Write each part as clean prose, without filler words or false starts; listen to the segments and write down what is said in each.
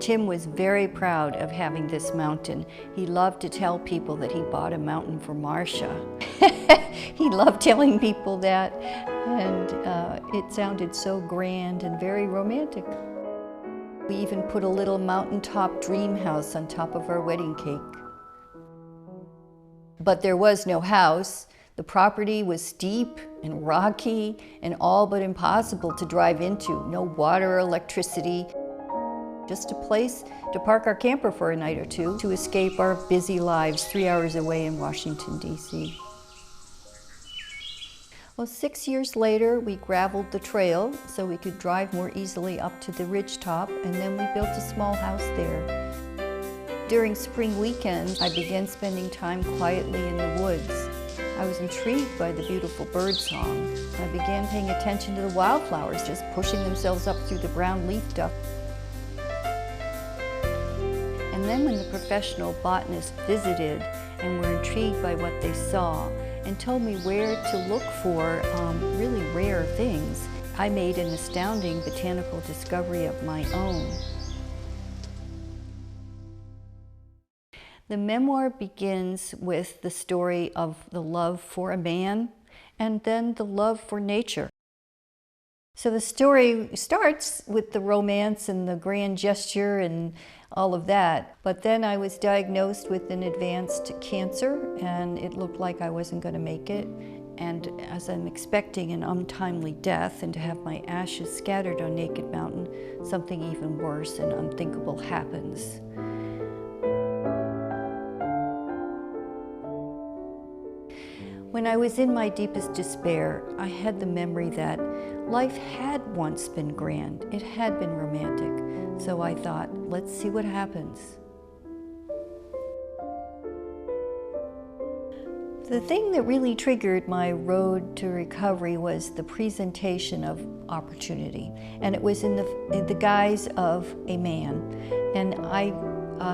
Tim was very proud of having this mountain. He loved to tell people that he bought a mountain for Marcia. He loved telling people that, and it sounded so grand and very romantic. We even put a little mountaintop dream house on top of our wedding cake. But there was no house. The property was steep and rocky and all but impossible to drive into. No water or electricity. Just a place to park our camper for a night or two to escape our busy lives 3 hours away in Washington, D.C. Well, 6 years later, we graveled the trail so we could drive more easily up to the ridgetop, and then we built a small house there. During spring weekends, I began spending time quietly in the woods. I was intrigued by the beautiful bird song. I began paying attention to the wildflowers just pushing themselves up through the brown leaf duct. And then when the professional botanists visited and were intrigued by what they saw and told me where to look for really rare things, I made an astounding botanical discovery of my own. The memoir begins with the story of the love for a man and then the love for nature. So the story starts with the romance and the grand gesture and all of that, but then I was diagnosed with an advanced cancer and it looked like I wasn't going to make it. And as I'm expecting an untimely death and to have my ashes scattered on Naked Mountain, something even worse and unthinkable happens. When I was in my deepest despair, I had the memory that life had once been grand. It had been romantic. So I thought, let's see what happens. The thing that really triggered my road to recovery was the presentation of opportunity. And it was in the guise of a man. And I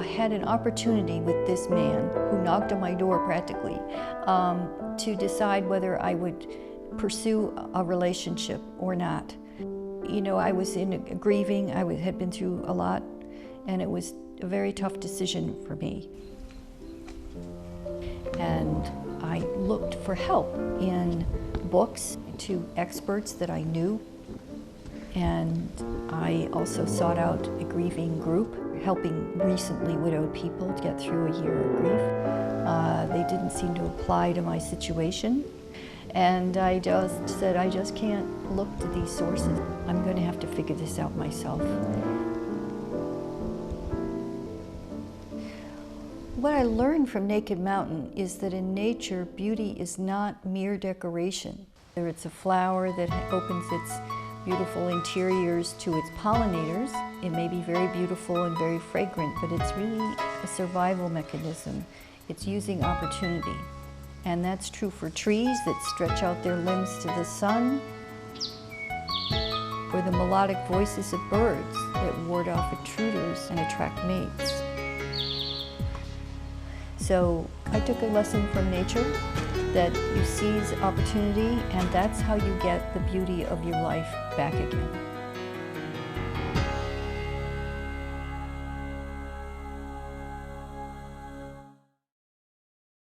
had an opportunity with this man who knocked on my door practically to decide whether I would pursue a relationship or not. You know, I was grieving, I had been through a lot, and it was a very tough decision for me. And I looked for help in books, to experts that I knew, and I also sought out a grieving group, helping recently widowed people to get through a year of grief. They didn't seem to apply to my situation. And I just said, I just can't look to these sources. I'm going to have to figure this out myself. What I learned from Naked Mountain is that in nature, beauty is not mere decoration. Whether it's a flower that opens its beautiful interiors to its pollinators, it may be very beautiful and very fragrant, but it's really a survival mechanism. It's using opportunity. And that's true for trees that stretch out their limbs to the sun, or the melodic voices of birds that ward off intruders and attract mates. So I took a lesson from nature that you seize opportunity, and that's how you get the beauty of your life back again.